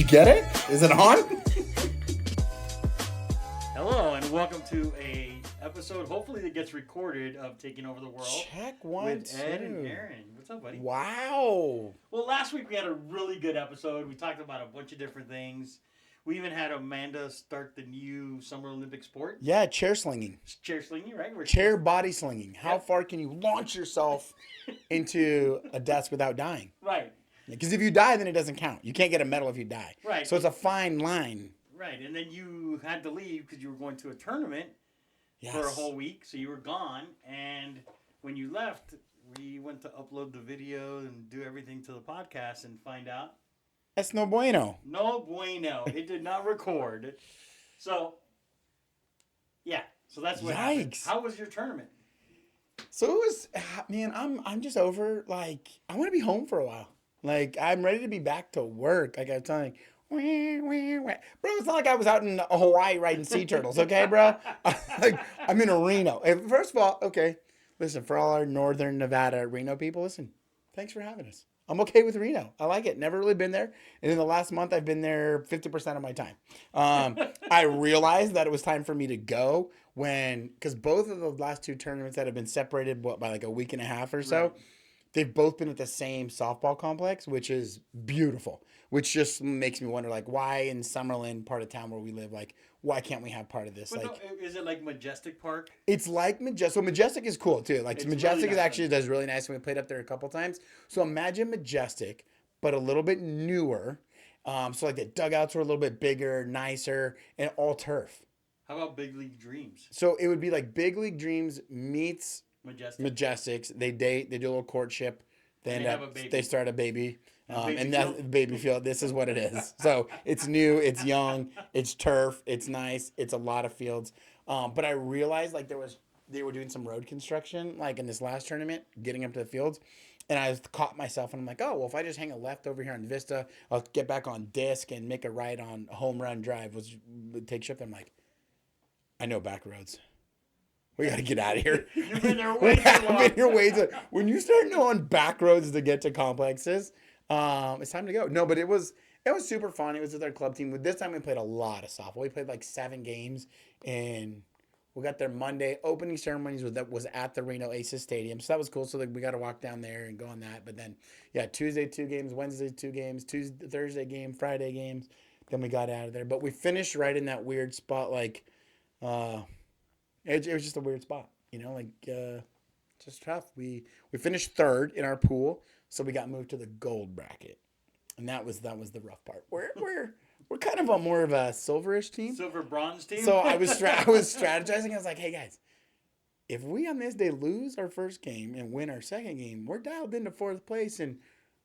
you get it? Is it on? Hello and welcome to a episode, hopefully that gets recorded, of Taking Over the World. Check one, with two. Ed and Aaron. What's up, buddy? Wow. Well, last week we had a really good episode. We talked about a bunch of different things. We even had Amanda start the new Summer Olympic sport. Yeah, chair slinging. Chair slinging, right? Chair body slinging. How Yep. far can you launch yourself into a desk without dying? Right. Because if you die, then it doesn't count. You can't get a medal if you die. Right. So it's a fine line. Right. And then you had to leave because you were going to a tournament for a whole week. So you were gone. And when you left, we went to upload the video and do everything to the podcast and find out. That's no bueno. No bueno. It did not record. So, yeah. So that's what happened. How was your tournament? So it was, man, I'm just over, like, I want to be home for a while. Like, I'm ready to be back to work. Like I was telling you, bro, it's not like I was out in Hawaii riding sea turtles, okay, bro? Like, I'm in Reno. And first of all, okay, listen, for all our northern Nevada Reno people, listen, thanks for having us. I'm okay with Reno. I like it. Never really been there. And in the last month, I've been there 50% of my time. I realized that it was time for me to go because both of the last two tournaments that have been separated by like a week and a half or so, they've both been at the same softball complex, which is beautiful, which just makes me wonder, like, why in Summerlin, part of town where we live, like, why can't we have part of this? But like, no, is it like Majestic Park? It's like Majestic. So Majestic is cool too. Like, Majestic really actually does really nice. And we played up there a couple times. So imagine Majestic, but a little bit newer. So like the dugouts were a little bit bigger, nicer, and all turf. How about Big League Dreams? So it would be like Big League Dreams meets Majestics. They date. They do a little courtship. They start a baby. And that the baby field, this is what it is. So it's new, it's young, it's turf, it's nice, it's a lot of fields. But I realized like they were doing some road construction like in this last tournament, getting up to the fields. And I caught myself and I'm like, oh, well, if I just hang a left over here on Vista, I'll get back on disc and make a right on Home Run Drive, which would take shift. I'm like, I know back roads. We got to get out of here. You've been there way too long. Been here way too long. When you start knowing back roads to get to complexes, it's time to go. No, but it was super fun. It was with our club team. This time we played a lot of softball. We played like 7 games, and we got there Monday. Opening ceremonies was at the Reno Aces Stadium, so that was cool. So like, we got to walk down there and go on that. But then, yeah, Tuesday 2 games, Wednesday 2 games, Thursday game, Friday games. Then we got out of there. But we finished right in that weird spot, like. It was just a weird spot, just tough. We finished 3rd in our pool, so we got moved to the gold bracket, and that was the rough part. We're kind of more of a silverish team, silver bronze team. So I was strategizing. I was like, hey guys, if we on this day lose our first game and win our second game, we're dialed into 4th place, and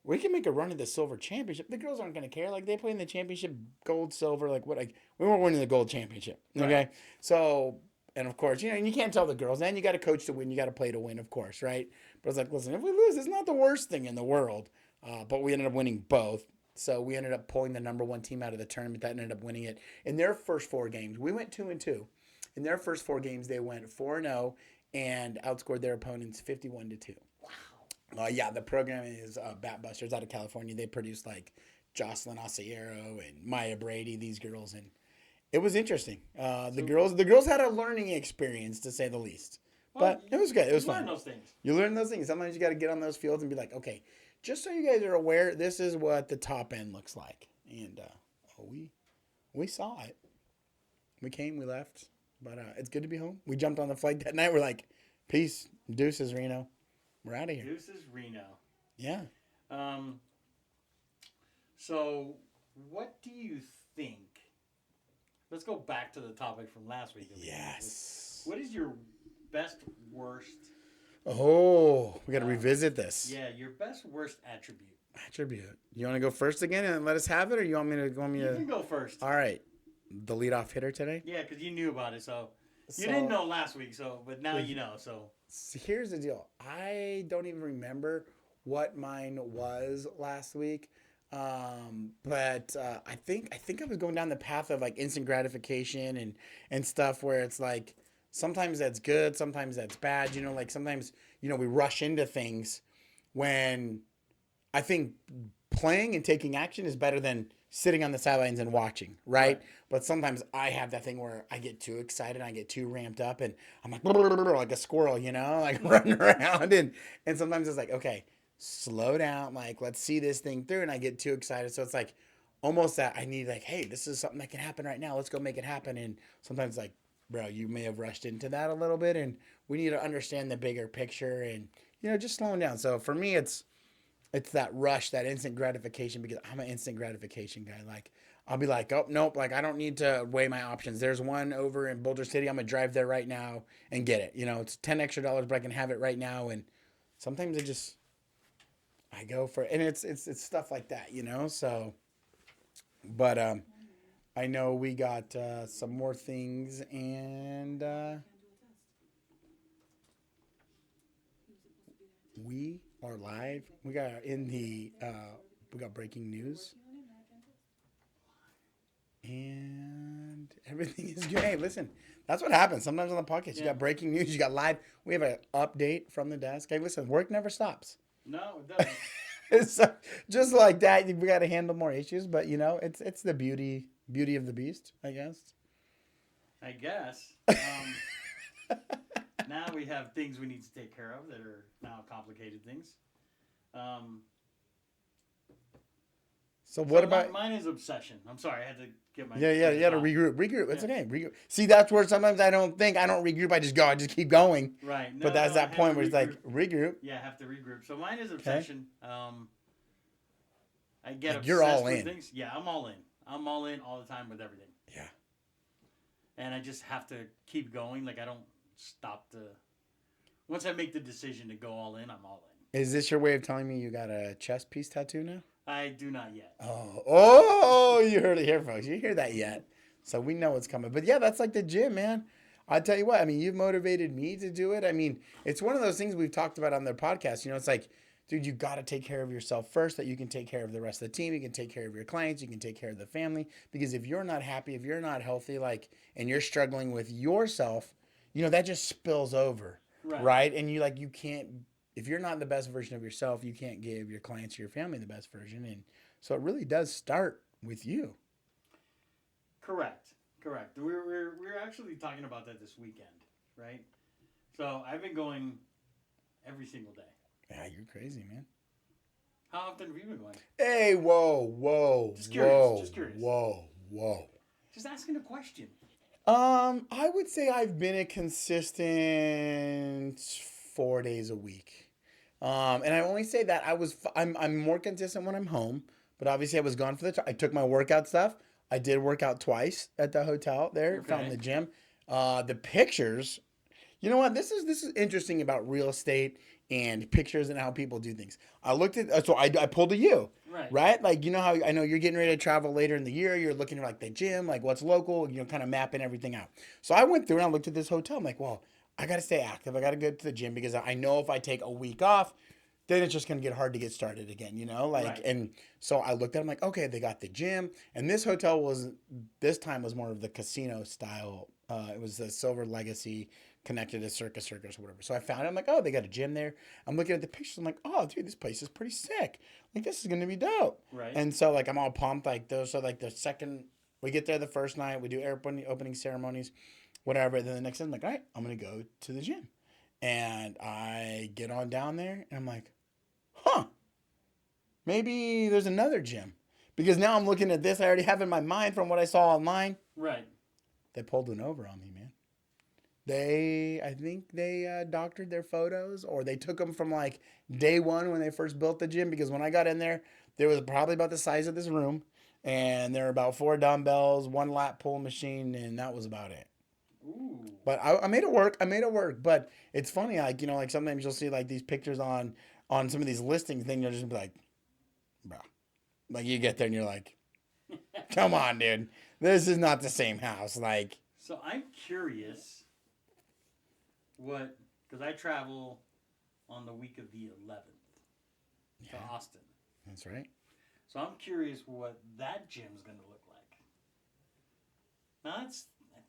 we can make a run at the silver championship. The girls aren't going to care. Like, they play in the championship, gold, silver. Like, what? Like, we weren't winning the gold championship. Okay? Right. So, and of course, and you can't tell the girls. And you got to coach to win. You got to play to win, of course, right? But I was like, listen, if we lose, it's not the worst thing in the world. But we ended up winning both. So we ended up pulling the number 1 team out of the tournament. That ended up winning it. In their first 4 games, we went 2-2. In their first 4 games, they went 4-0 and outscored their opponents 51-2. Yeah, the program is Bat Busters out of California. They produce like Jocelyn Osiero and Maya Brady, these girls, and it was interesting. The girls had a learning experience, to say the least. But it was good. It was fun. You learn those things. Sometimes you got to get on those fields and be like, okay, just so you guys are aware, this is what the top end looks like. And we saw it. We came, we left, but it's good to be home. We jumped on the flight that night. We're like, peace, deuces, Reno. We're out of here. Deuces, Reno. Yeah. So, what do you think? Let's go back to the topic from last week. Yes. What is your best, worst? Oh, we got to revisit this. Yeah, your best, worst attribute. Attribute. You want to go first again and let us have it, or you want me to? You can go first. All right. The leadoff hitter today. Yeah, because you knew about it, so you didn't know last week, but now you know. So here's the deal. I don't even remember what mine was last week. But I think I was going down the path of like instant gratification and stuff where it's like sometimes that's good, sometimes that's bad. Like sometimes, we rush into things when I think playing and taking action is better than sitting on the sidelines and watching, right? But sometimes I have that thing where I get too excited, I get too ramped up, and I'm like like a squirrel, like running around, and sometimes it's like, okay, slow down, like let's see this thing through, and I get too excited, so it's like almost that I need like, hey, this is something that can happen right now, let's go make it happen, and sometimes like, bro, you may have rushed into that a little bit, and we need to understand the bigger picture, and just slowing down. So for me, it's that rush, that instant gratification, because I'm an instant gratification guy. Like, I'll be like, oh, nope, like, I don't need to weigh my options. There's one over in Boulder City. I'm going to drive there right now and get it. It's $10 extra, but I can have it right now. And sometimes I go for it. And it's stuff like that, So, but I know we got some more things, and we are live. We got breaking news, and everything is good. Hey, listen, that's what happens sometimes on the podcast. You got breaking news, you got live. We have an update from the desk. Hey, listen, work never stops. No, it doesn't. It's just like that. We got to handle more issues, but it's the beauty of the beast, I guess. Now we have things we need to take care of that are now complicated things. So what about mine is obsession. I'm sorry, I had to get my you had to regroup. It's okay. Regroup. See, that's where sometimes I don't regroup. I just keep going. Right. But that's that point where it's like regroup. Yeah, I have to regroup. So mine is obsession. I get obsessed you're all with in. Things. Yeah, I'm all in. I'm all in all the time with everything. Yeah. And I just have to keep going. Like I don't stop to. Once I make the decision to go all in, I'm all in. Is this your way of telling me you got a chest piece tattoo now? I do not yet. Oh, you heard it here, folks. You hear that yet? So we know it's coming. But yeah, that's like the gym, man. I tell you what, I mean, you've motivated me to do it. I mean, it's one of those things we've talked about on their podcast. It's like, dude, you got to take care of yourself first, that you can take care of the rest of the team. You can take care of your clients. You can take care of the family. Because if you're not happy, if you're not healthy, and you're struggling with yourself, that just spills over. Right? And you can't, if you're not the best version of yourself, you can't give your clients or your family the best version. And so it really does start with you. Correct. We're actually talking about that this weekend, right? So I've been going every single day. Yeah, you're crazy, man. How often have you been going? Hey, whoa. Just curious. Whoa. Just asking a question. I would say I've been a consistent 4 days a week. And I only say that I'm more consistent when I'm home, but obviously I was gone for I took my workout stuff. I did work out twice at the hotel there, found the gym. The pictures, you know what? This is interesting about real estate and pictures and how people do things. I looked at, so I pulled a U, right? Like, how I know you're getting ready to travel later in the year. You're looking at the gym, what's local, kind of mapping everything out. So I went through and I looked at this hotel. I'm like, well, I got to stay active. I got to go to the gym because I know if I take a week off, then it's just going to get hard to get started again, And so I looked at it, I'm like, okay, they got the gym. And this hotel this time was more of the casino style. It was the Silver Legacy connected to Circus or whatever. So I found it. I'm like, oh, they got a gym there. I'm looking at the pictures. I'm like, oh, dude, this place is pretty sick. This is going to be dope. Right. And so I'm all pumped. So the second, we get there the first night, we do opening ceremonies, whatever. Then the next day, I'm like, all right, I'm going to go to the gym. And I get on down there and I'm like, maybe there's another gym. Because now I'm looking at this. I already have in my mind from what I saw online. Right. They pulled one over on me, man. I think they doctored their photos, or they took them from day one when they first built the gym. Because when I got in there was probably about the size of this room. And there were about 4 dumbbells, 1 lat pull machine, and that was about it. Ooh. But I made it work. But it's funny, sometimes you'll see these pictures on some of these listings, then you'll just be like, bro. You get there and you're like, come on, dude. This is not the same house. So I'm curious because I travel on the week of the 11th to Austin. That's right. So I'm curious what that gym's going to look like. Now I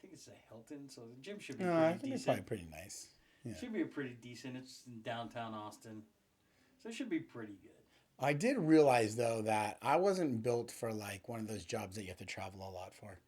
think it's a Hilton, so the gym should be pretty decent. It's probably pretty nice. Yeah. Should be pretty decent. It's in downtown Austin, so it should be pretty good. I did realize though that I wasn't built for like one of those jobs that you have to travel a lot for.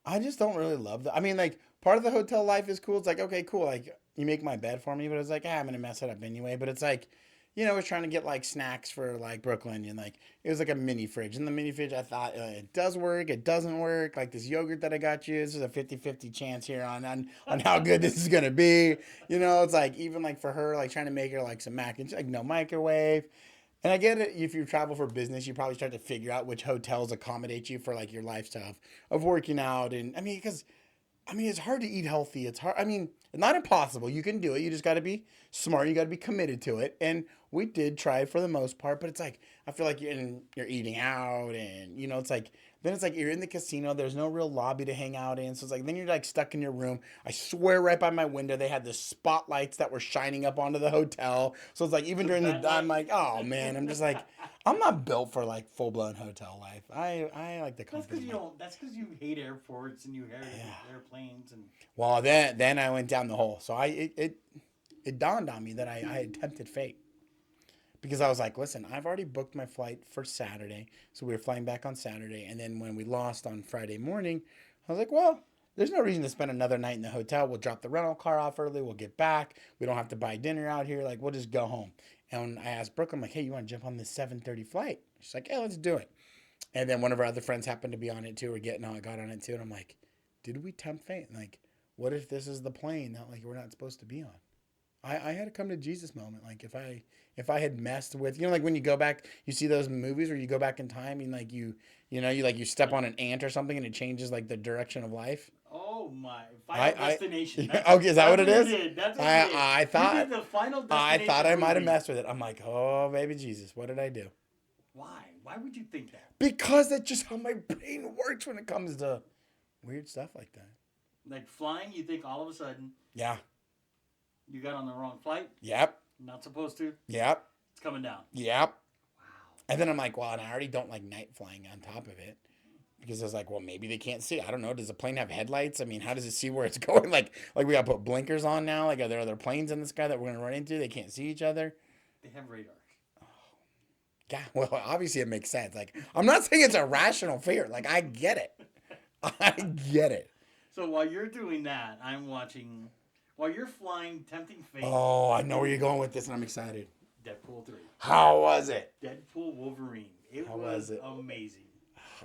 I just don't really love that. I mean, like part of the hotel life is cool. It's like okay, cool. Like you make my bed for me, but it's like I'm gonna mess it up anyway. But it's like, I was trying to get like snacks for like Brooklyn, and like it was like a mini fridge. And the mini fridge, I thought it does work, it doesn't work. Like this yogurt that I got you, this is a 50-50 chance here on how good this is gonna be. It's like even like for her, like trying to make her like some mac and cheese, like no microwave. And I get it. If you travel for business, you probably start to figure out which hotels accommodate you for like your lifestyle of working out. And I mean, because it's hard to eat healthy. It's hard. I mean, not impossible. You can do it. You just got to be smart. You got to be committed to it. And we did try for the most part, but it's like I feel like you're eating out, and it's like then it's like you're in the casino. There's no real lobby to hang out in, so it's like then you're like stuck in your room. I swear, right by my window, they had the spotlights that were shining up onto the hotel. So it's like even during the I'm like, oh man, I'm just like I'm not built for like full blown hotel life. I like the comfort. That's because you hate airports and you hate airplanes and. Well, then I went down the hole. So it dawned on me that I had tempted fate. Because I was like, listen, I've already booked my flight for Saturday. So we were flying back on Saturday. And then when we lost on Friday morning, I was like, well, there's no reason to spend another night in the hotel. We'll drop the rental car off early. We'll get back. We don't have to buy dinner out here. Like, we'll just go home. And I asked Brooke, I'm like, hey, you want to jump on this 7:30 flight? She's like, yeah, let's do it. And then one of our other friends happened to be on it too, or got on it too. And I'm like, did we tempt fate? Like, what if this is the plane that like we're not supposed to be on? I had a come to Jesus moment. Like if I had messed with, like when you go back, you see those movies where you go back in time and like you step on an ant or something and it changes like the direction of life. Oh my! Final Destination. Okay, is that what it is? That's what you did. I thought. You did the Final Destination. I thought I might have messed with it. I'm like, oh baby Jesus, what did I do? Why? Why would you think that? Because that's just how my brain works when it comes to weird stuff like that. Like flying, you think all of a sudden. Yeah. You got on the wrong flight? Yep. Not supposed to? Yep. It's coming down. Yep. Wow. And then I'm like, well, and I already don't like night flying on top of it. Because I was like, well, maybe they can't see. I don't know. Does the plane have headlights? I mean, how does it see where it's going? Like we got to put blinkers on now? Like, are there other planes in the sky that we're going to run into? They can't see each other? They have radar. Oh. Yeah, well, obviously it makes sense. Like, I'm not saying it's a rational fear. Like, I get it. I get it. So while you're doing that, I'm watching... While you're flying, tempting fate. Oh, I know where you're going with this, and I'm excited. Deadpool 3. How was it? Deadpool Wolverine. How was it? Amazing.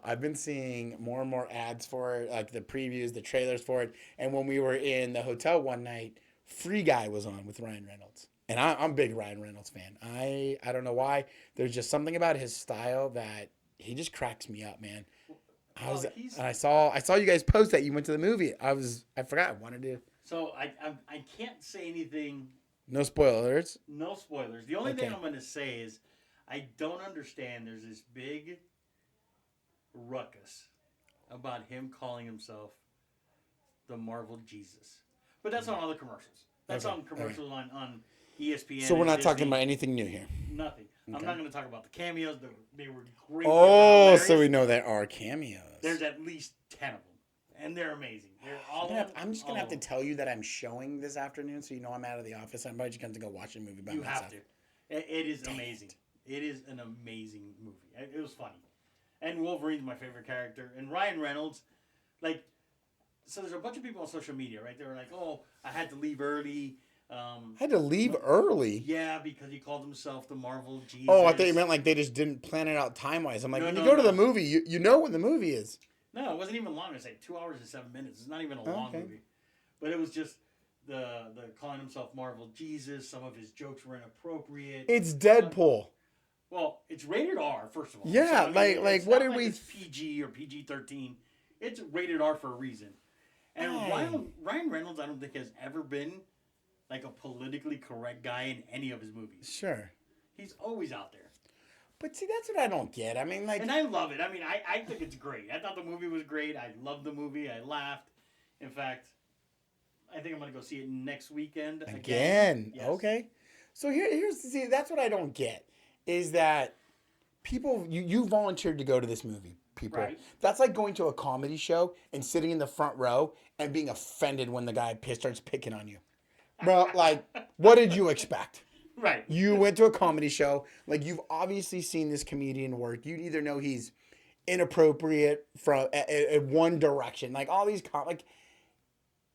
I've been seeing more and more ads for it, like the previews, the trailers for it. And when we were in the hotel one night, Free Guy was on with Ryan Reynolds. And I'm a big Ryan Reynolds fan. I don't know why. There's just something about his style that he just cracks me up, man. I saw you guys post that you went to the movie. I forgot. I wanted to. So I can't say anything. No spoilers. No spoilers. The only thing I'm going to say is I don't understand. There's this big ruckus about him calling himself the Marvel Jesus. But that's on all the commercials. That's on commercials on ESPN. So we're not talking about anything new here. Nothing. Okay. I'm not going to talk about the cameos. They were great. Oh, so we know there are cameos. There's at least 10 of them. And they're amazing. They're all I'm just going to have to tell you that I'm showing this afternoon, so you know I'm out of the office. I'm probably just going to go watch a movie by myself. You have to. It is amazing. It is an amazing movie. It was funny. And Wolverine's my favorite character. And Ryan Reynolds, so there's a bunch of people on social media, right? They were like, oh, I had to leave early. Had to leave early? Yeah, because he called himself the Marvel Jesus. Oh, I thought you meant like they just didn't plan it out time-wise. I'm like, when you go to the movie, you know when the movie is. No, it wasn't even long. It was like 2 hours and 7 minutes. It's not even a long movie. But it was just the calling himself Marvel Jesus. Some of his jokes were inappropriate. It's Deadpool. Well, it's rated R, first of all. Yeah, so, what did we... It's PG or PG-13. It's rated R for a reason. And Ryan Reynolds, I don't think, has ever been like a politically correct guy in any of his movies. Sure. He's always out there. But see, that's what I don't get. I mean, and I love it. I mean, I think it's great. I thought the movie was great. I loved the movie. I laughed. In fact, I think I'm going to go see it next weekend. Again? Yes. Okay. So that's what I don't get. Is that people, you volunteered to go to this movie, people. Right. That's like going to a comedy show and sitting in the front row and being offended when the guy starts picking on you. Bro, what did you expect? Right. You went to a comedy show. Like, you've obviously seen this comedian work. You either know he's inappropriate from one direction. Like, all these like,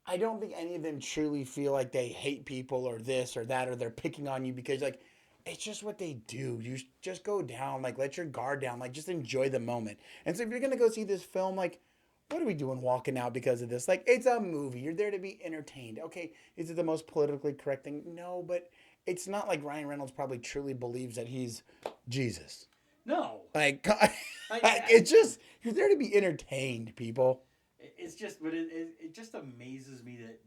I don't think any of them truly feel like they hate people or this or that, or they're picking on you because, like, it's just what they do. You just go down, like, let your guard down, like, just enjoy the moment. And so if you're going to go see this film, like, what are we doing walking out because of this? Like, it's a movie. You're there to be entertained. Okay, is it the most politically correct thing? No, but it's not like Ryan Reynolds probably truly believes that he's Jesus. No. Like, it's just, you're there to be entertained, people. It's just, but it just amazes me that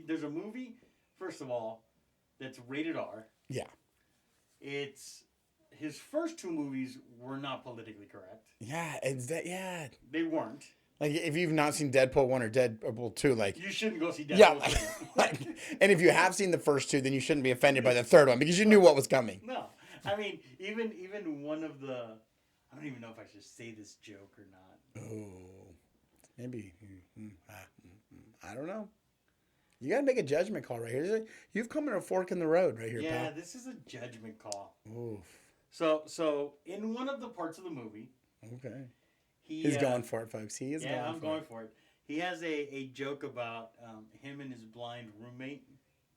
there's a movie, first of all, that's rated R. Yeah. It's, his first two movies were not politically correct. Yeah, yeah. They weren't. Like, if you've not seen Deadpool 1 or Deadpool 2, like... You shouldn't go see Deadpool yeah, 2. like, and if you have seen the first two, then you shouldn't be offended by the third one because you knew what was coming. No. I mean, even one of the... I don't even know if I should say this joke or not. Oh. Maybe. I don't know. You got to make a judgment call right here. You've come to a fork in the road right here, yeah, pal. this is a judgment call. Oof. So in one of the parts of the movie... Okay. He's going for it, folks. He is going for it. Yeah, I'm going for it. He has a joke about him and his blind roommate.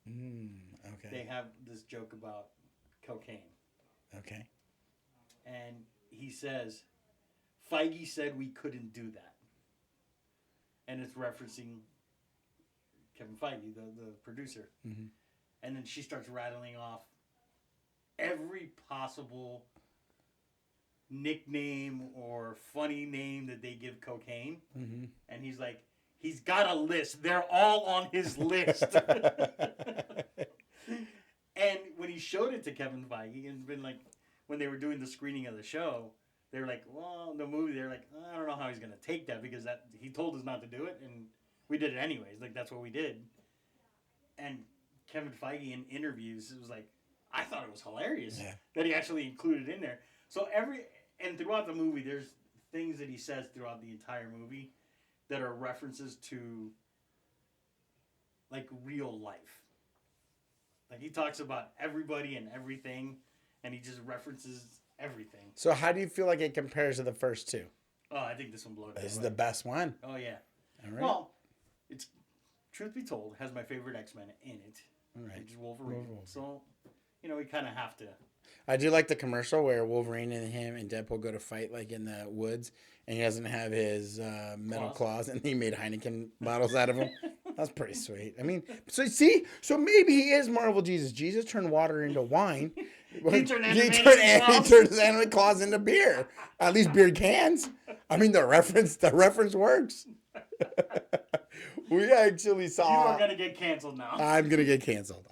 Okay. They have this joke about cocaine. Okay. And he says, Feige said we couldn't do that. And it's referencing Kevin Feige, the producer. Mm-hmm. And then she starts rattling off every possible nickname or funny name that they give cocaine. Mm-hmm. And he's like, he's got a list. They're all on his list. And when he showed it to Kevin Feige, it's been like, when they were doing the screening of the show, they were like, well, the movie, they're like, I don't know how he's going to take that because that he told us not to do it. And we did it anyways. Like, that's what we did. And Kevin Feige in interviews, it was like, I thought it was hilarious that he actually included in there. So and throughout the movie, there's things that he says throughout the entire movie that are references to, like, real life. Like, he talks about everybody and everything, and he just references everything. So how do you feel like it compares to the first two? Oh, I think this one blows. This is the best one. Oh, yeah. All right. Well, it's, truth be told, has my favorite X-Men in it. All right. Which is Wolverine. So, we kind of have to. I do like the commercial where Wolverine and him and Deadpool go to fight, like, in the woods, and he doesn't have his metal claws, and he made Heineken bottles out of them. That's pretty sweet. I mean, so maybe he is Marvel Jesus. Jesus turned water into wine. He turned his anime claws into beer. At least beer cans. I mean, the reference works. We actually saw... You are going to get canceled now. I'm going to get canceled.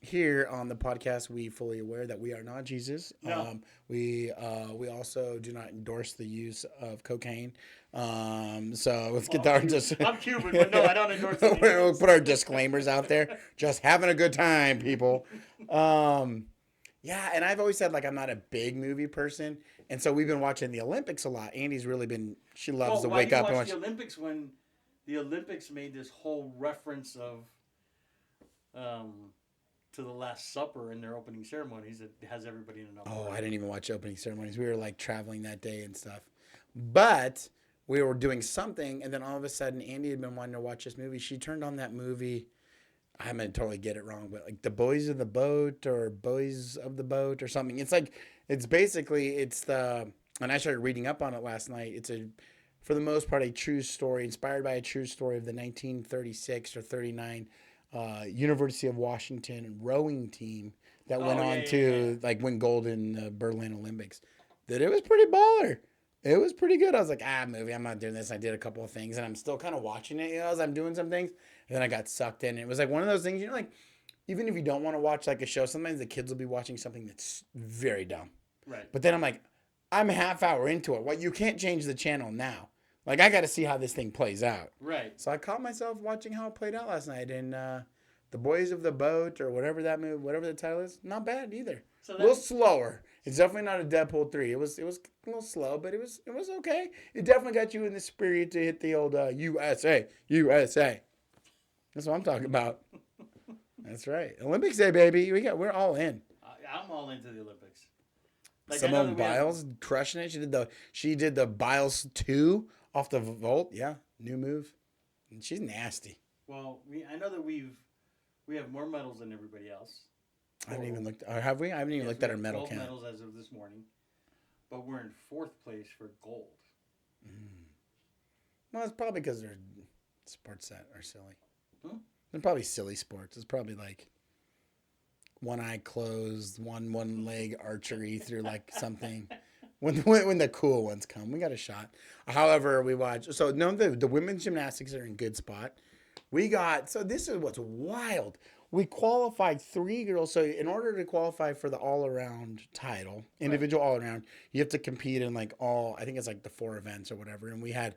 Here on the podcast, we fully aware that we are not Jesus. No. We also do not endorse the use of cocaine. So let's get our I'm Cuban, but no, I don't endorse it. We'll put our disclaimers out there. Just having a good time, people. Yeah, and I've always said, like, I'm not a big movie person, and so we've been watching the Olympics a lot. Andy's really been. She loves to wake up and watch the Olympics when the Olympics made this whole reference of to the Last Supper in their opening ceremonies. It has everybody in an uproar. Oh, I didn't even watch opening ceremonies. We were, like, traveling that day and stuff. But we were doing something, and then all of a sudden, Andy had been wanting to watch this movie. She turned on that movie. I'm going to totally get it wrong, but, like, The Boys of the Boat or Boys of the Boat or something. It's like, it's the, and I started reading up on it last night. It's for the most part, a true story, inspired by a true story of the 1936 or 39 University of Washington rowing team that went on to like win gold in the Berlin Olympics. That it was pretty baller. It was pretty good. I was like, movie, I'm not doing this. I did a couple of things, and I'm still kind of watching it, as I'm doing some things. And then I got sucked in. It was like one of those things, like, even if you don't want to watch like a show, sometimes the kids will be watching something that's very dumb. Right. But then I'm like, I'm a half hour into it. Well, you can't change the channel now. Like, I got to see how this thing plays out. Right. So I caught myself watching how it played out last night. And The Boys of the Boat or whatever the title is, not bad either. So a little slower. It's definitely not a Deadpool 3. It was a little slow, but it was okay. It definitely got you in the spirit to hit the old USA. That's what I'm talking about. That's right. Olympics Day, baby. We're all in. I'm all into the Olympics. Like, Simone Biles crushing it. She did the Biles 2 off the vault. Yeah, new move. And she's nasty. Well, I know that we have more medals than everybody else. I haven't even looked. Or have we? I haven't even looked at our medal count. Medals as of this morning, but we're in 4th place for gold. Well, it's probably because their sports that are silly. They're probably silly sports. It's probably like one eye closed, one leg archery through like something. When the cool ones come, we got a shot. However, we watch. So no, the women's gymnastics are in good spot. So this is what's wild. We qualified 3 girls. So in order to qualify for the all-around title, individual all-around, you have to compete in like I think it's like the 4 events or whatever. And we had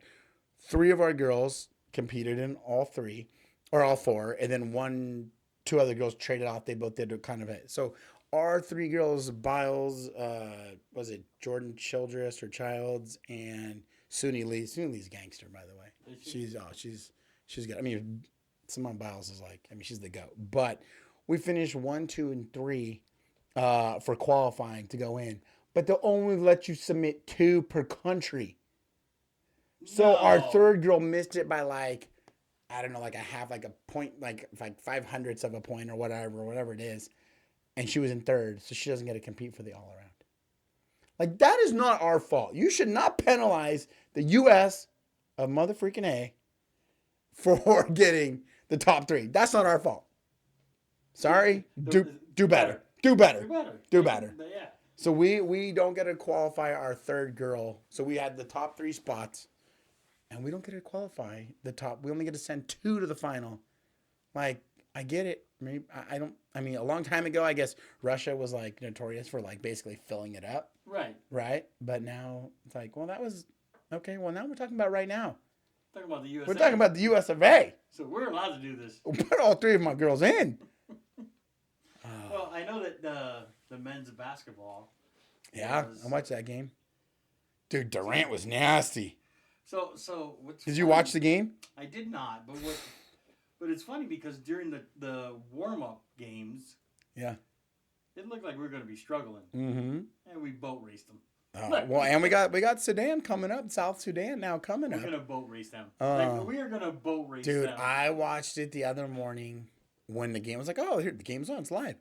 3 of our girls competed in all 3 or all 4. And then 2 other girls traded off. They both did kind of it. So our 3 girls, Biles, was it Jordan Childress or Childs, and Suni Lee. Suni Lee's a gangster, by the way. She's good. I mean, Simone Biles is like, I mean, she's the GOAT. But we finished 1, 2, and 3 for qualifying to go in. But they'll only let you submit 2 per country. So our 3rd girl missed it by like, I don't know, like a half, like a point, like 5/100ths of a point or whatever it is. And she was in 3rd, so she doesn't get to compete for the all-around. Like, that is not our fault. You should not penalize the U.S. of motherfreaking A for getting the top 3. That's not our fault. Sorry. Do better. Do better. Do better. Yeah. So we don't get to qualify our 3rd girl. So we had the top 3 spots, and we don't get to qualify the top. We only get to send 2 to the final. Like, I get it. Maybe I don't. I mean, a long time ago, I guess Russia was like notorious for like basically filling it up. Right. Right. But now it's like, well, that was okay. Well, now we're talking about right now. Talking about the USA. We're talking about the US of A. So we're allowed to do this. We'll put all 3 of my girls in. Well, I know that the men's basketball. Yeah, I watched that game. Dude, Durant was nasty. So what's Did you watch the game? I did not, but it's funny because during the warm up games, yeah, it looked like we were going to be struggling, and we boat raced them. Well, and we got Sudan coming up, South Sudan now coming up. We're gonna boat race them. We are gonna boat race them. Dude, I watched it the other morning when the game was like, oh, here the game's on, it's live,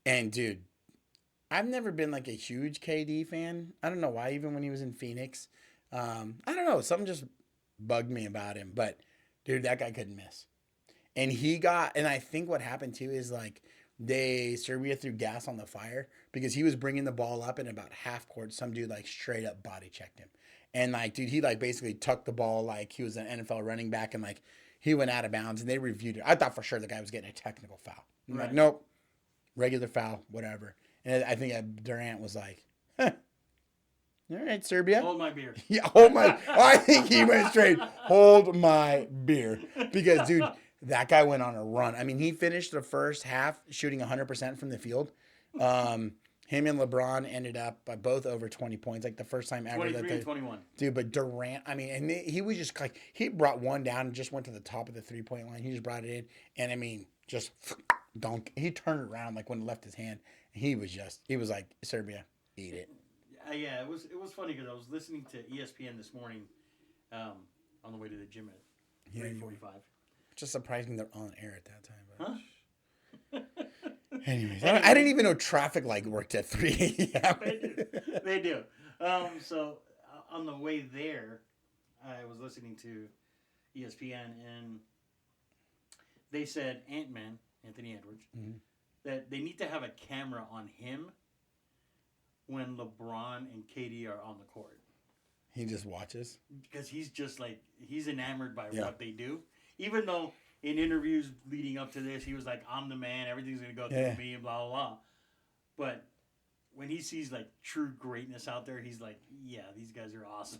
and dude, I've never been like a huge KD fan. I don't know why, even when he was in Phoenix. I don't know, something just bugged me about him. But dude, that guy couldn't miss. And I think what happened too is like Serbia threw gas on the fire because he was bringing the ball up, and about half court, some dude like straight up body checked him. And like, dude, he like basically tucked the ball like he was an NFL running back, and like he went out of bounds, and they reviewed it. I thought for sure the guy was getting a technical foul. I'm like, nope, regular foul, whatever. And I think Durant was like, huh. All right, Serbia. Hold my beer. Yeah, hold my. I think he went straight. Hold my beer, because dude, that guy went on a run. I mean, he finished the first half shooting 100% from the field. Him and LeBron ended up by both over 20 points, like the first time ever. 23 and 21. Dude, but Durant, I mean, and he was just like, he brought one down and just went to the top of the 3-point line. He just brought it in, and I mean, just dunk. He turned it around like when it left his hand. He was like, Serbia, eat it. Yeah, it was funny because I was listening to ESPN this morning on the way to the gym at 3:45. Just surprising they're on air at that time. But. Huh? Anyways, I didn't even know traffic light worked at 3 a.m. They do. So on the way there, I was listening to ESPN, and they said Ant-Man, Anthony Edwards, that they need to have a camera on him when LeBron and KD are on the court. He just watches? Because he's just like, he's enamored by what they do. Even though in interviews leading up to this, he was like, I'm the man, everything's going to go through me, and blah, blah, blah. But when he sees like true greatness out there, he's like, yeah, these guys are awesome.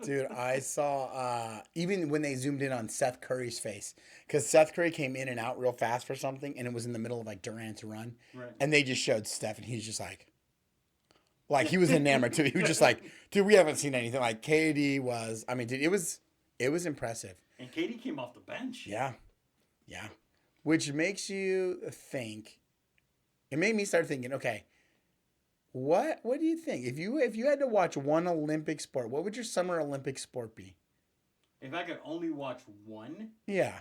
Dude, I saw, even when they zoomed in on Seth Curry's face, because Seth Curry came in and out real fast for something, and it was in the middle of like Durant's run. Right. And they just showed Steph, and he's just like he was enamored too. He was just like, dude, we haven't seen anything like KD was. I mean, dude, it was impressive. And KD came off the bench. Yeah. which makes you think. It made me start thinking, okay, what do you think? If you had to watch one Olympic sport, what would your summer Olympic sport be? If I could only watch one, Yeah.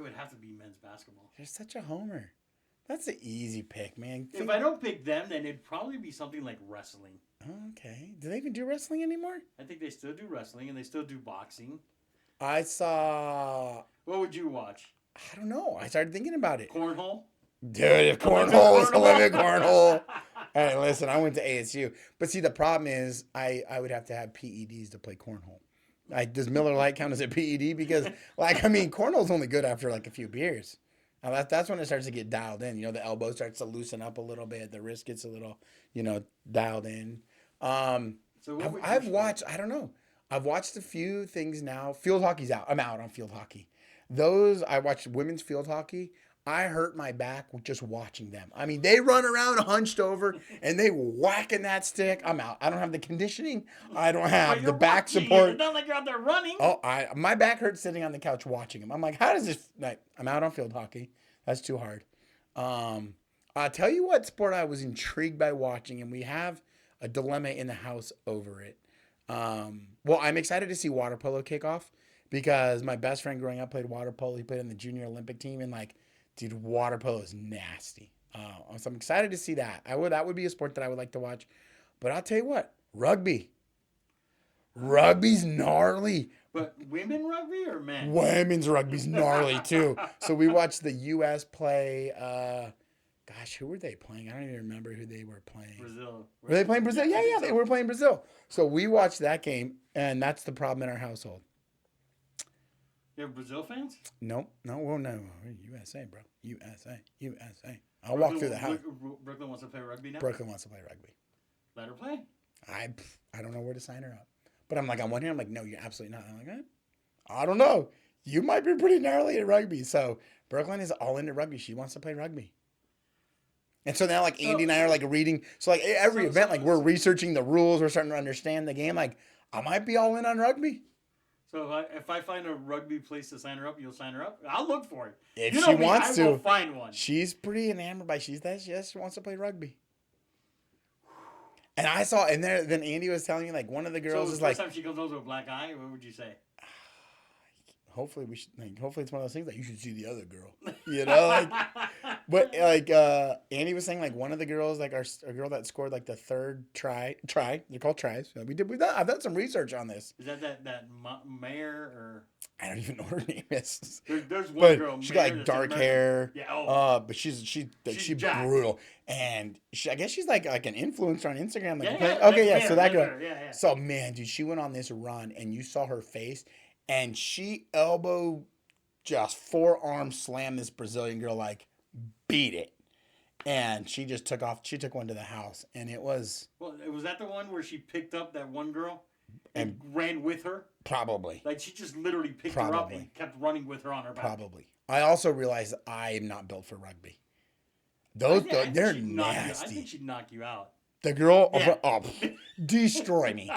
it would have to be men's basketball. You're such a homer. That's an easy pick, man. If I don't pick them, then it'd probably be something like wrestling. Okay. Do they even do wrestling anymore? I think they still do wrestling and they still do boxing. I saw. What would you watch? I don't know. I started thinking about it. Cornhole? Dude, if cornhole is Olympic cornhole. Hey, listen, I went to ASU. But see, the problem is I would have to have PEDs to play cornhole. Does Miller Lite count as a PED? Because, cornhole's only good after, a few beers. Now, that's when it starts to get dialed in. The elbow starts to loosen up a little bit. The wrist gets a little, dialed in. So I've watched, I don't know. I've watched a few things now. Field hockey's out. I'm out on field hockey. I watched women's field hockey. I hurt my back just watching them. They run around hunched over and they whacking that stick. I'm out. I don't have the conditioning. I don't have the back support. It's not like you're out there running. Oh, my back hurts sitting on the couch watching them. I'm like, how does this? I'm out on field hockey. That's too hard. I'll tell you what sport I was intrigued by watching, and we have a dilemma in the house over it. Well, I'm excited to see water polo kick off because my best friend growing up played water polo. He played on the junior Olympic team, and dude, water polo is nasty. So I'm excited to see that. That would be a sport that I would like to watch. But I'll tell you what, rugby. Rugby's gnarly. But women rugby or men? Women's rugby's gnarly too. So we watched the U.S. play. Gosh, who were they playing? I don't even remember who they were playing. Brazil. Were they playing Brazil? Yeah, they were playing Brazil. So we watched that game, and that's the problem in our household. You have Brazil fans? No. USA, bro. USA. I'll walk through the house. Brooklyn wants to play rugby now? Brooklyn wants to play rugby. Let her play. I don't know where to sign her up. But I'm on one hand, I'm like, no, you're absolutely not. I'm like, I don't know. You might be pretty gnarly at rugby. So Brooklyn is all into rugby. She wants to play rugby. And so now, Andy and I are, reading. So, every event, we're researching the rules. We're starting to understand the game. I might be all in on rugby. So if I find a rugby place to sign her up, you'll sign her up? I'll look for it. If she wants to. I will find one. She's pretty enamored by she just wants to play rugby. And I saw, and then Andy was telling me, one of the girls is the first time she comes over with a black eye, what would you say? Hopefully hopefully it's one of those things you should see the other girl, but Andy was saying one of the girls a girl that scored the third try they're called tries. I've done some research on this. Is that Mayor or I don't even know what her name is. There's one girl. She got dark hair. Yeah. But she's jacked. brutal, and I guess she's like an influencer on Instagram. So that girl. Yeah. So man, dude, she went on this run, and you saw her face. And she just forearm slammed this Brazilian girl, beat it. And she just took off. She took one to the house. And it was... Well, was that the one where she picked up that one girl and ran with her? Probably. She just literally picked her up and kept running with her on her back. Probably. I also realized I am not built for rugby. They're nasty. I think she'd knock you out. The girl, destroy me.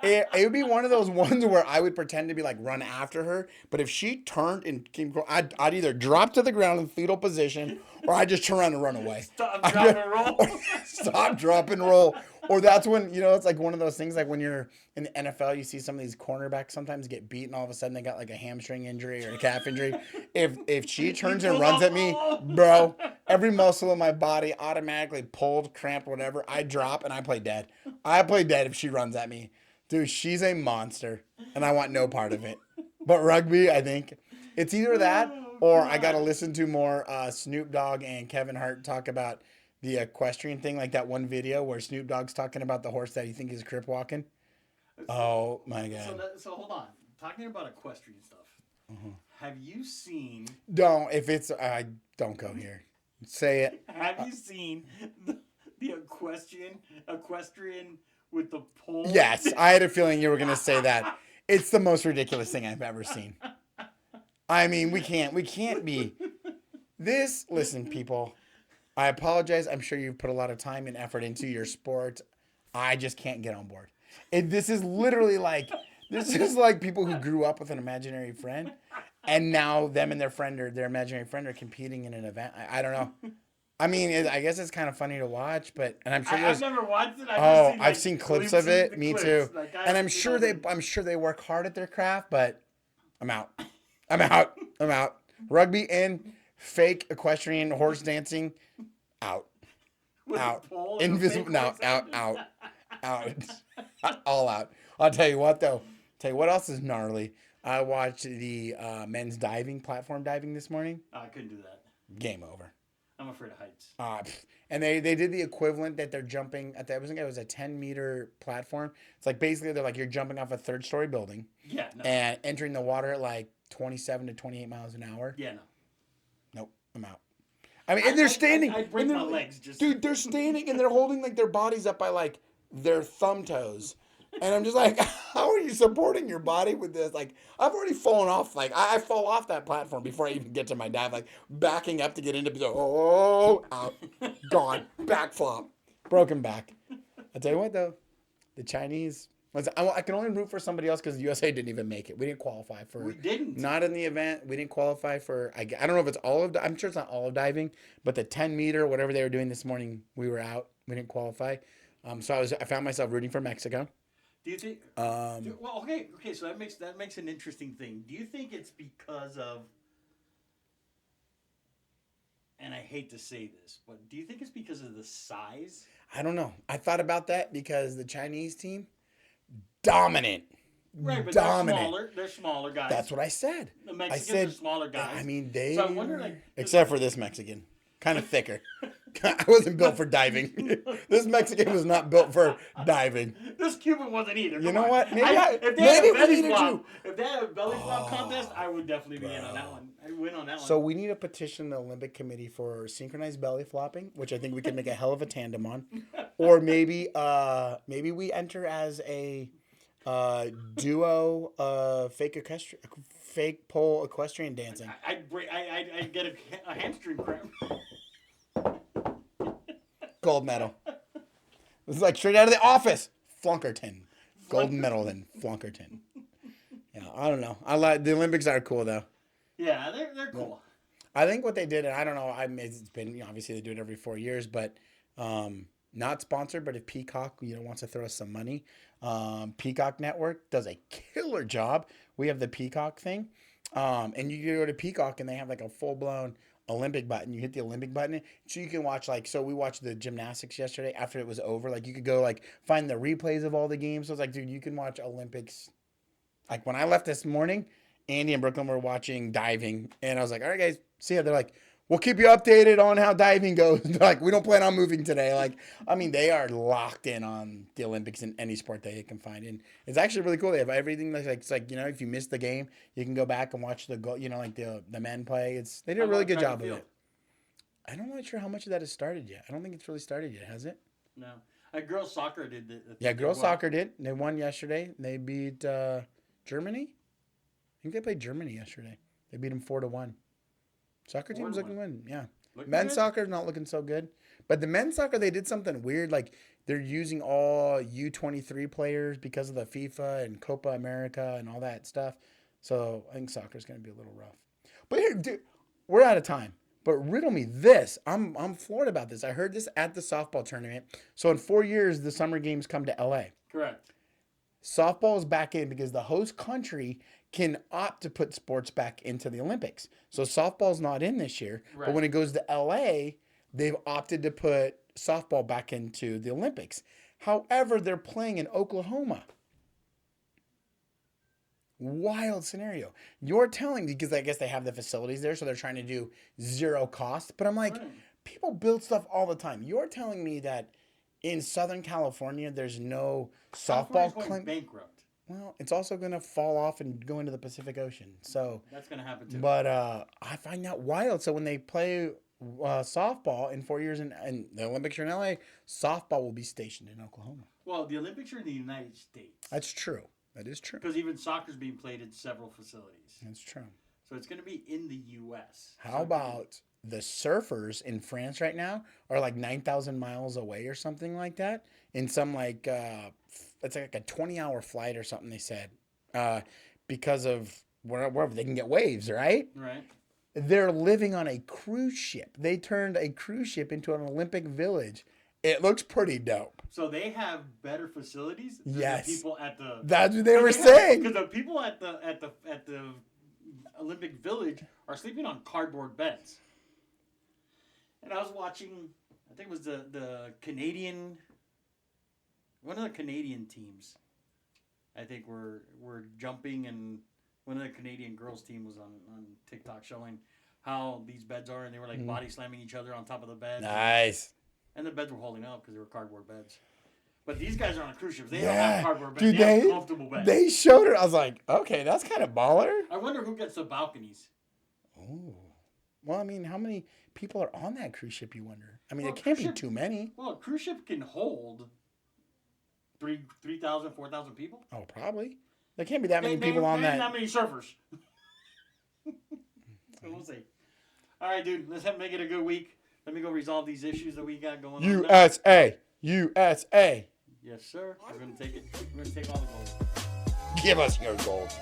It would be one of those ones where I would pretend to be run after her, but if she turned and came, I'd either drop to the ground in fetal position, or I'd just turn around and run away. Stop, drop, and roll. Stop, drop, and roll. Or that's when, it's one of those things when you're in the NFL, you see some of these cornerbacks sometimes get beat, and all of a sudden they got a hamstring injury or a calf injury. If she turns and runs at me, bro, every muscle in my body automatically pulled, cramped, whatever. I drop and I play dead. I play dead if she runs at me. Dude, she's a monster, and I want no part of it. But rugby, I think, it's either that or I got to listen to more Snoop Dogg and Kevin Hart talk about the equestrian thing, that one video where Snoop Dogg's talking about the horse that he thinks is crip walking. Oh, my God. So hold on. Talking about equestrian stuff, have you seen... Don't go here. Say it. Have you seen the equestrian with the pole? Yes, I had a feeling you were going to say that. It's the most ridiculous thing I've ever seen. We can't be this. Listen, people, I apologize. I'm sure you've put a lot of time and effort into your sport. I just can't get on board. This is literally This is like people who grew up with an imaginary friend, and now them and their friend or their imaginary friend are competing in an event. I don't know. I mean, I guess it's kind of funny to watch, but and I'm sure I've there's. never watched it. I've just Oh, seen I've like seen clips glimpses of it. the Me clips. too. Like, I And haven't seen all the- I'm sure they work hard at their craft, but I'm out. I'm out. I'm out. Rugby and fake equestrian horse dancing, out. with Out. the pole and the Invisible. fake No, horse out. head. Out. All out. I'll tell you what though. Tell you what else is gnarly. I watched the men's platform diving this morning. Oh, I couldn't do that. Game over. I'm afraid of heights. And they did the equivalent that they're jumping at. I think it was a 10-meter platform. It's like basically they're like you're jumping off a 3rd-story building. Yeah, no. And entering the water at like 27 to 28 miles an hour. Yeah, no. Nope, I'm out. I mean, and they're standing. I'd break and my legs just. Dude, they're standing and they're holding like their bodies up by like their thumb toes. And I'm just like, how are you supporting your body with this? Like, I've already fallen off. Like, I fall off that platform before I even get to my dive. Like, backing up to get into the, out, gone, back flop, broken back. I'll tell you what, though, the Chinese, I can only root for somebody else because the USA didn't even make it. We didn't qualify for. We didn't. Not in the event. We didn't qualify for, I don't know if it's I'm sure it's not all of diving, but the 10-meter, whatever they were doing this morning, we were out. We didn't qualify. So I found myself rooting for Mexico. Do you think? Well, okay. So that makes an interesting thing. Do you think it's because of? And I hate to say this, but do you think it's because of the size? I don't know. I thought about that because the Chinese team, dominant. Right, but dominant. They're smaller guys. That's what I said. The Mexicans are smaller guys. I mean, So I wonder, like, except for this Mexican, kind of thicker. I wasn't built for diving. This Mexican was not built for diving. This Cuban wasn't either. You know what? If they had a belly flop contest, I would definitely be in on that one. I'd win on that one. So we need to petition the Olympic Committee for synchronized belly flopping, which I think we can make a hell of a tandem on, or maybe we enter as a duo fake pole equestrian dancing. I'd get a hamstring cramp. Gold medal. This is like straight out of The Office. Flunkerton. Gold medal then Flunkerton. Yeah, I don't know. I like the Olympics are cool though. Yeah, they're cool. I think what they did, and I don't know. It's been obviously they do it every 4 years, but not sponsored. But if Peacock wants to throw us some money, Peacock Network does a killer job. We have the Peacock thing, and you go to Peacock and they have like a full blown Olympic button. You hit the Olympic button, so you can watch so we watched the gymnastics yesterday after it was over. Like you could go find the replays of all the games. So it's like, dude, you can watch Olympics. Like when I left this morning, Andy and Brooklyn were watching diving, and I was like, all right, guys, see ya. They're like, we'll keep you updated on how diving goes. They're like, we don't plan on moving today. Like, I mean, they are locked in on the Olympics in any sport they can find. And it's actually really cool. They have everything. It's like, if you missed the game, you can go back and watch the the men play. They did a really good job of it. I'm not sure how much of that has started yet. I don't think it's really started yet, has it? No. Girls soccer did. Girls soccer did. They won yesterday. They beat Germany. I think they played Germany yesterday. They beat them 4-1. Soccer team's looking good. Yeah. Men's soccer is not looking so good. But the men's soccer, they did something weird. Like, they're using all U23 players because of the FIFA and Copa America and all that stuff. So, I think soccer is going to be a little rough. But here, dude, we're out of time. But riddle me this. I'm floored about this. I heard this at the softball tournament. So, in 4 years, the summer games come to L.A. Correct. Softball is back in because the host country can opt to put sports back into the Olympics. So softball's not in this year, right. But when it goes to LA, they've opted to put softball back into the Olympics. However, they're playing in Oklahoma. Wild scenario. You're telling, because I guess they have the facilities there, so they're trying to do zero cost. But I'm like, right. People build stuff all the time. You're telling me that in Southern California, there's no softball going bankrupt. Well, it's also going to fall off and go into the Pacific Ocean. So that's going to happen too. But I find that wild. So when they play softball in 4 years and the Olympics are in LA, softball will be stationed in Oklahoma. Well, the Olympics are in the United States. That's true. That is true. Because even soccer is being played in several facilities. That's true. So it's going to be in the U.S. How about the surfers in France right now are like 9,000 miles away or something like that in some it's like a 20-hour flight or something they said. because of wherever they can get waves, right? Right. They're living on a cruise ship. They turned a cruise ship into an Olympic village. It looks pretty dope. So they have better facilities than Yes. the people at the. That's what they were saying. Because the people at the Olympic Village are sleeping on cardboard beds. And I was watching, I think it was the Canadian, one of the Canadian teams. I think were jumping, and one of the Canadian girls team was on TikTok showing how these beds are, and they were like body slamming each other on top of the bed. Nice. And the beds were holding up because they were cardboard beds. But these guys are on a cruise ship. They don't have cardboard beds. Dude, they have comfortable beds. They showed it. I was like, okay, that's kind of baller. I wonder who gets the balconies. Oh. Well, I mean, how many people are on that cruise ship, you wonder? I mean, it can't be too many. Well, a cruise ship can hold 3,000, 4,000 people. Oh, probably. There can't be that many people on that. Not many surfers. So we'll see. All right, dude. Let's make it a good week. Let me go resolve these issues that we got going on. USA. USA. Yes, sir. We're going to take it. We're going to take all the gold. Give us your gold.